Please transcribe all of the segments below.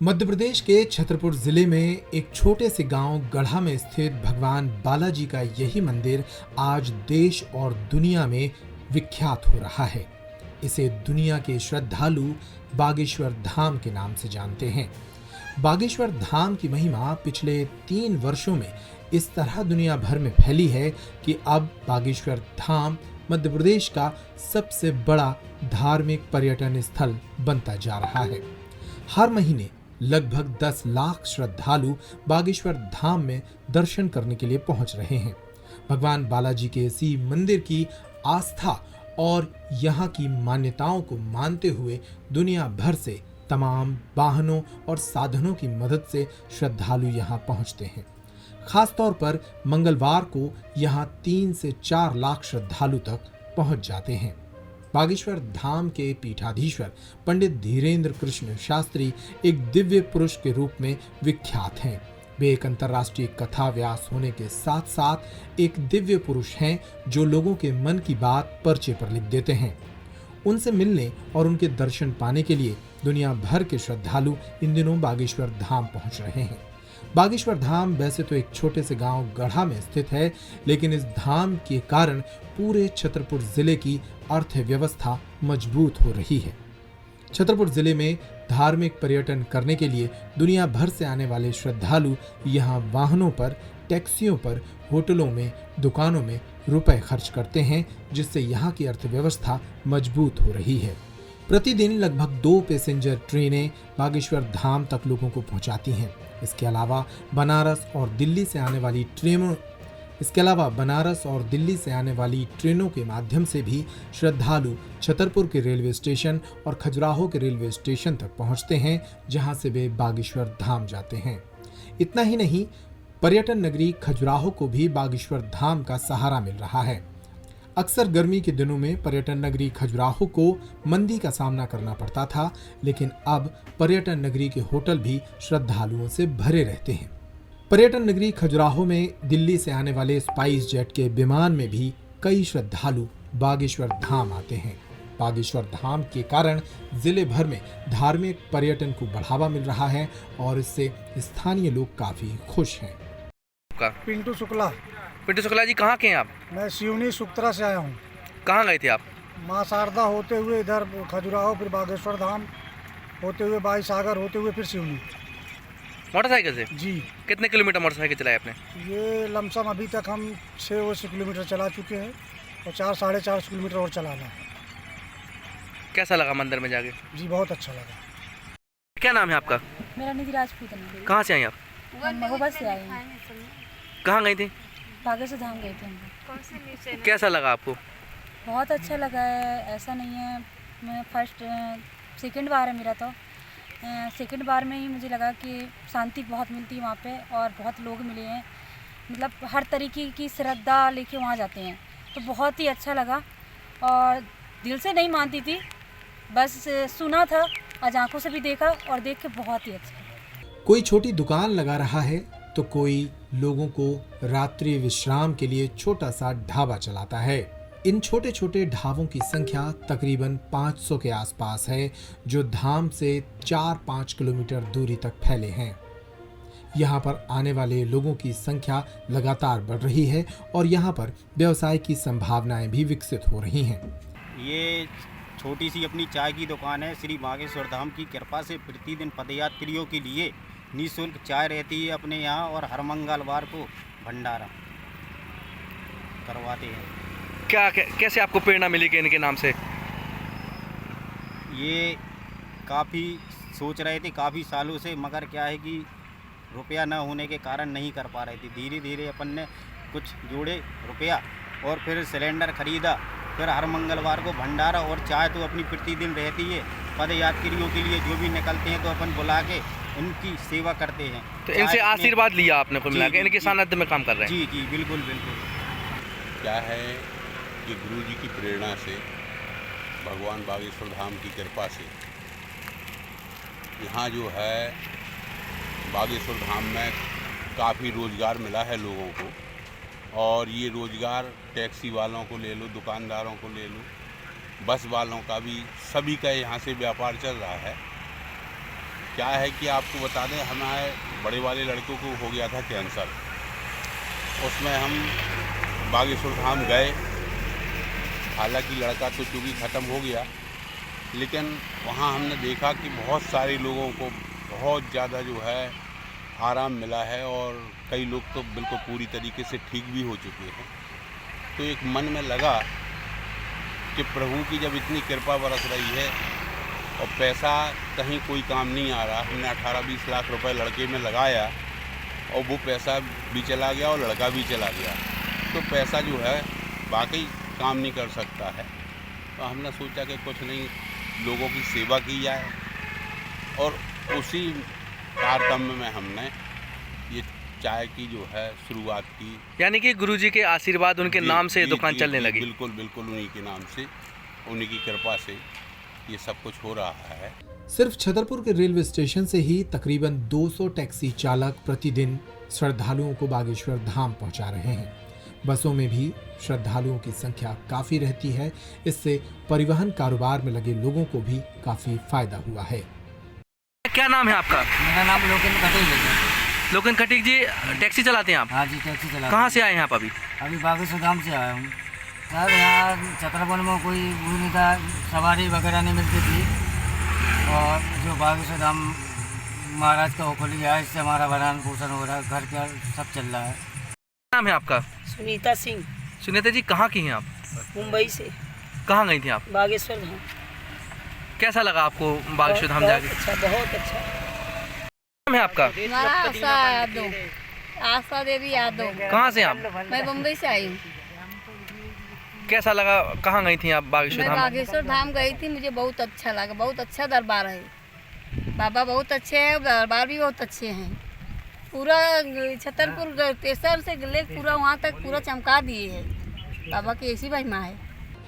मध्य प्रदेश के छतरपुर जिले में एक छोटे से गांव गढ़ा में स्थित भगवान बालाजी का यही मंदिर आज देश और दुनिया में विख्यात हो रहा है। इसे दुनिया के श्रद्धालु बागेश्वर धाम के नाम से जानते हैं। बागेश्वर धाम की महिमा पिछले 3 वर्षों में इस तरह दुनिया भर में फैली है कि अब बागेश्वर धाम मध्य प्रदेश का सबसे बड़ा धार्मिक पर्यटन स्थल बनता जा रहा है। हर महीने लगभग 10 लाख श्रद्धालु बागेश्वर धाम में दर्शन करने के लिए पहुंच रहे हैं। भगवान बालाजी के इसी मंदिर की आस्था और यहाँ की मान्यताओं को मानते हुए दुनिया भर से तमाम वाहनों और साधनों की मदद से श्रद्धालु यहाँ पहुँचते हैं। खासतौर पर मंगलवार को यहाँ 3 से 4 लाख श्रद्धालु तक पहुँच जाते हैं। बागेश्वर धाम के पीठाधीश्वर पंडित धीरेन्द्र कृष्ण शास्त्री एक दिव्य पुरुष के रूप में विख्यात हैं। वे एक अंतर्राष्ट्रीय कथा व्यास होने के साथ साथ एक दिव्य पुरुष हैं जो लोगों के मन की बात पर्चे पर लिख देते हैं। उनसे मिलने और उनके दर्शन पाने के लिए दुनिया भर के श्रद्धालु इन दिनों बागेश्वर धाम पहुंच रहे हैं। बागेश्वर धाम वैसे तो एक छोटे से गांव गढ़ा में स्थित है, लेकिन इस धाम के कारण पूरे छतरपुर जिले की अर्थव्यवस्था मजबूत हो रही है। छतरपुर जिले में धार्मिक पर्यटन करने के लिए दुनिया भर से आने वाले श्रद्धालु यहाँ वाहनों पर, टैक्सियों पर, होटलों में, दुकानों में रुपए खर्च करते हैं, जिससे यहाँ की अर्थव्यवस्था मजबूत हो रही है। प्रतिदिन लगभग 2 पैसेंजर ट्रेनें बागेश्वर धाम तक लोगों को पहुँचाती हैं। इसके अलावा बनारस और दिल्ली से आने वाली ट्रेनों के माध्यम से भी श्रद्धालु छतरपुर के रेलवे स्टेशन और खजुराहो के रेलवे स्टेशन तक पहुंचते हैं, जहां से वे बागेश्वर धाम जाते हैं। इतना ही नहीं, पर्यटन नगरी खजुराहो को भी बागेश्वर धाम का सहारा मिल रहा है। अक्सर गर्मी के दिनों में पर्यटन नगरी खजुराहो को मंदी का सामना करना पड़ता था, लेकिन अब पर्यटन नगरी के होटल भी श्रद्धालुओं से भरे रहते हैं। पर्यटन नगरी खजुराहो में दिल्ली से आने वाले स्पाइस जेट के विमान में भी कई श्रद्धालु बागेश्वर धाम आते हैं। बागेश्वर धाम के कारण जिले भर में धार्मिक पर्यटन को बढ़ावा मिल रहा है और इससे स्थानीय लोग काफी खुश हैं। पिंटू शुक्ला जी, कहाँ के हैं आप? मैं सिवनी सुक्तरा से आया हूँ। कहाँ गए थे आप? माँ शारदा होते हुए इधर खजुराहो, फिर बागेश्वर धाम होते हुए बाई सागर होते हुए फिर सिवनी। मोटरसाइकिल से? जी। कितने किलोमीटर मोटरसाइकिल चलाए आपने? ये लमसम अभी तक हम 600 किलोमीटर चला चुके हैं और 400-450 किलोमीटर और चलाना है। कैसा लगा मंदिर में जाके? जी, बहुत अच्छा लगा। क्या नाम है आपका? मेरा निधि राजपूत है। कहाँ से आई आप? महोबा से आई हूँ। कहाँ गई थी? बागेश्वर धाम गए थे हम। कैसा लगा आपको? बहुत अच्छा लगा है। ऐसा नहीं है, मैं सेकंड बार है मेरा, तो सेकंड बार में ही मुझे लगा कि शांति बहुत मिलती है वहाँ पे और बहुत लोग मिले हैं। मतलब हर तरीके की श्रद्धा लेके वहाँ जाते हैं, तो बहुत ही अच्छा लगा और दिल से नहीं मानती थी, बस सुना था, आज आंखों से भी देखा और देख के बहुत ही अच्छा। कोई छोटी दुकान लगा रहा है तो कोई लोगों को रात्रि विश्राम के लिए छोटा सा ढाबा चलाता है। इन छोटे छोटे ढाबों की संख्या तकरीबन 500 के आसपास है, जो धाम से 4-5 किलोमीटर दूरी तक फैले हैं। यहाँ पर आने वाले लोगों की संख्या लगातार बढ़ रही है और यहाँ पर व्यवसाय की संभावनाएं भी विकसित हो रही हैं। ये छोटी सी अपनी चाय की दुकान है। श्री बागेश्वर धाम की कृपा से प्रतिदिन पदयात्रियों के लिए निःशुल्क चाय रहती है अपने यहाँ और हर मंगलवार को भंडारा करवाते हैं। कैसे आपको प्रेरणा मिली कि इनके नाम से? ये काफ़ी सोच रहे थे काफ़ी सालों से, मगर क्या है कि रुपया न होने के कारण नहीं कर पा रहे थे। धीरे धीरे अपन ने कुछ जोड़े रुपया और फिर सिलेंडर खरीदा, फिर हर मंगलवार को भंडारा और चाय तो अपनी प्रतिदिन रहती है। पदयात्रियों के लिए जो भी निकलते हैं तो अपन बुला के उनकी सेवा करते हैं। तो इनसे आशीर्वाद लिया आपने को मिला के? इनके सानिध्य में काम कर रहे हैं? जी जी, बिल्कुल बिल्कुल। क्या है कि गुरु जी की प्रेरणा से, भगवान बागेश्वर धाम की कृपा से यहाँ जो है बागेश्वर धाम में काफ़ी रोज़गार मिला है लोगों को। और ये रोज़गार टैक्सी वालों को ले लो, दुकानदारों को ले लो, बस वालों का भी, सभी का यहाँ से व्यापार चल रहा है। क्या है कि आपको बता दें, हमारे बड़े वाले लड़कों को हो गया था कैंसर। उसमें हम बागेश्वर धाम गए, हालांकि लड़का तो चूँकि ख़त्म हो गया, लेकिन वहाँ हमने देखा कि बहुत सारे लोगों को बहुत ज़्यादा जो है आराम मिला है और कई लोग तो बिल्कुल पूरी तरीके से ठीक भी हो चुके हैं। तो एक मन में लगा कि प्रभु की जब इतनी कृपा बरस रही है और पैसा कहीं कोई काम नहीं आ रहा, हमने 18-20 लाख रुपए लड़के में लगाया और वो पैसा भी चला गया और लड़का भी चला गया, तो पैसा जो है वाकई काम नहीं कर सकता है। तो हमने सोचा कि कुछ नहीं, लोगों की सेवा की जाए और उसी तारतम्य में हमने ये चाय की जो है शुरुआत की। यानी कि गुरुजी के आशीर्वाद, उनके नाम से दुकान चलने लगी। बिल्कुल बिल्कुल, उन्हीं के नाम से, उन्हीं की कृपा से ये सब कुछ हो रहा है। सिर्फ छतरपुर के रेलवे स्टेशन से ही तकरीबन 200 टैक्सी चालक प्रतिदिन श्रद्धालुओं को बागेश्वर धाम पहुंचा रहे हैं। बसों में भी श्रद्धालुओं की संख्या काफी रहती है। इससे परिवहन कारोबार में लगे लोगों को भी काफी फायदा हुआ है। क्या नाम है आपका? मेरा नाम लोकेन कटेक है। लोकन खटीक जी, टैक्सी चलाते हैं आप? हाँ जी, टैक्सी चला। कहाँ से आए हैं आप अभी? अभी बागेश्वर धाम से आया हूँ सर। यहाँ छतरपुर में कोई वो नहीं था, सवारी वगैरह नहीं मिलती थी, और जो बागेश्वर धाम महाराज का हुक्म लिया, इससे हमारा भरण पोषण हो रहा है, घर का सब चल रहा है। क्या नाम है आपका? सुनीता सिंह। सुनीता जी, कहाँ की हैं आप? मुंबई से। कहाँ गई थी आप? बागेश्वर धाम। कैसा लगा आपको बागेश्वर धाम जाके? अच्छा, बहुत अच्छा। नाम है आपका? हमारा आशा यादव, आशा देवी यादव। कहाँ से आप? मैं मुंबई से आई हूँ। कैसा लगा? कहाँ गई थी आप बागेश्वर मैं धाम? बागेश्वर धाम गई थी, मुझे बहुत अच्छा लगा। बहुत अच्छा दरबार है, बाबा बहुत अच्छे हैं, दरबार भी बहुत अच्छे हैं। पूरा छतरपुर स्टेशन से ले पूरा वहाँ तक पूरा चमका दिए है। बाबा की ऐसी महिमा है।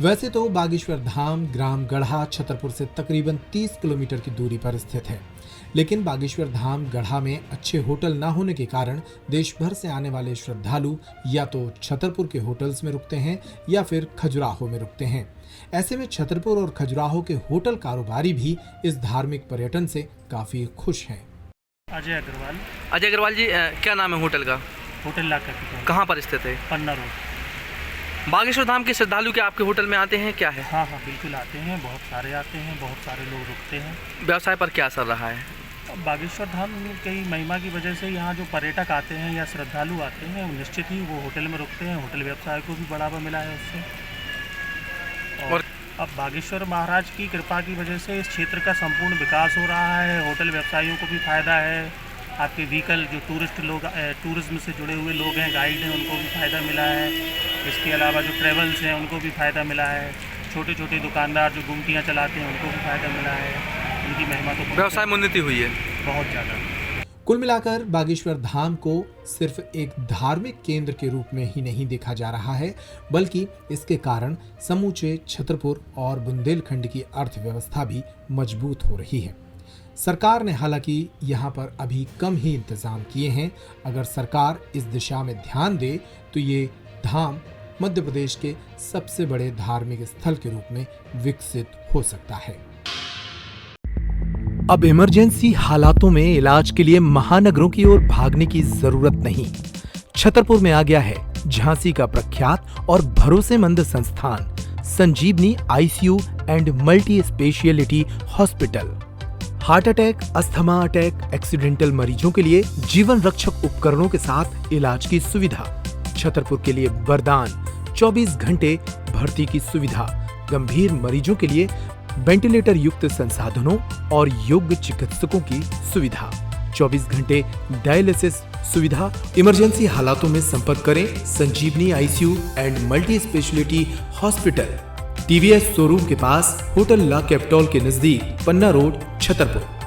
वैसे तो बागेश्वर धाम ग्राम गढ़ा छतरपुर से तकरीबन 30 किलोमीटर की दूरी पर स्थित है, लेकिन बागेश्वर धाम गढ़ा में अच्छे होटल न होने के कारण देश भर से आने वाले श्रद्धालु या तो छतरपुर के होटल्स में रुकते हैं या फिर खजुराहो में रुकते हैं। ऐसे में छतरपुर और खजुराहो के होटल कारोबारी भी इस धार्मिक पर्यटन से काफी खुश हैं। अजय अग्रवाल। अजय अग्रवाल जी, क्या नाम है होटल का? होटल ला कैपिटल। कहाँ पर स्थित है? पन्ना रोड। बागेश्वर धाम के श्रद्धालु क्या आपके होटल में आते हैं? क्या है? हाँ हाँ, बिल्कुल आते हैं, बहुत सारे आते हैं, बहुत सारे लोग रुकते हैं। व्यवसाय पर क्या असर रहा है? बागेश्वर धाम की महिमा की वजह से यहाँ जो पर्यटक आते हैं या श्रद्धालु आते हैं, निश्चित ही वो होटल में रुकते हैं। होटल व्यवसाय को भी बढ़ावा मिला है उससे। और अब बागेश्वर महाराज की कृपा की वजह से इस क्षेत्र का संपूर्ण विकास हो रहा है। होटल व्यवसायियों को भी फायदा है। आपके व्हीकल जो टूरिस्ट लोग, टूरिज्म से जुड़े हुए लोग हैं, गाइड हैं, उनको भी फ़ायदा मिला है। इसके अलावा जो ट्रेवल्स हैं, उनको भी फ़ायदा मिला है। छोटे छोटे दुकानदार जो गुमटियाँ चलाते हैं, उनको भी फ़ायदा मिला है। उनकी महिमा तो व्यवसाय में उन्नति हुई है बहुत ज़्यादा। कुल मिलाकर बागेश्वर धाम को सिर्फ एक धार्मिक केंद्र के रूप में ही नहीं देखा जा रहा है, बल्कि इसके कारण समूचे छतरपुर और बुंदेलखंड की अर्थव्यवस्था भी मजबूत हो रही है। सरकार ने हालांकि यहाँ पर अभी कम ही इंतजाम किए हैं। अगर सरकार इस दिशा में ध्यान दे तो ये धाम मध्य प्रदेश के सबसे बड़े धार्मिक स्थल के रूप में विकसित हो सकता है। अब इमरजेंसी हालातों में इलाज के लिए महानगरों की ओर भागने की जरूरत नहीं। छतरपुर में आ गया है झांसी का प्रख्यात और भरोसेमंद संस्थान Sanjivani ICU and multi speciality hospital. Heart attack, asthma attack, accidental मरीजों के लिए जीवन रक्षक उपकरणों के साथ इलाज की सुविधा। छतरपुर के लिए वरदान, 24 घंटे भर्ती की सुविधा, गंभीर मरीजों के लिए वेंटिलेटर युक्त संसाधनों और योग्य चिकित्सकों की सुविधा, 24 घंटे डायलिसिस सुविधा। इमरजेंसी हालातों में संपर्क करें Sanjivani ICU and multi speciality hospital, TVS showroom के पास, होटल ला कैपिटल के नजदीक, पन्ना रोड, छतरपुर।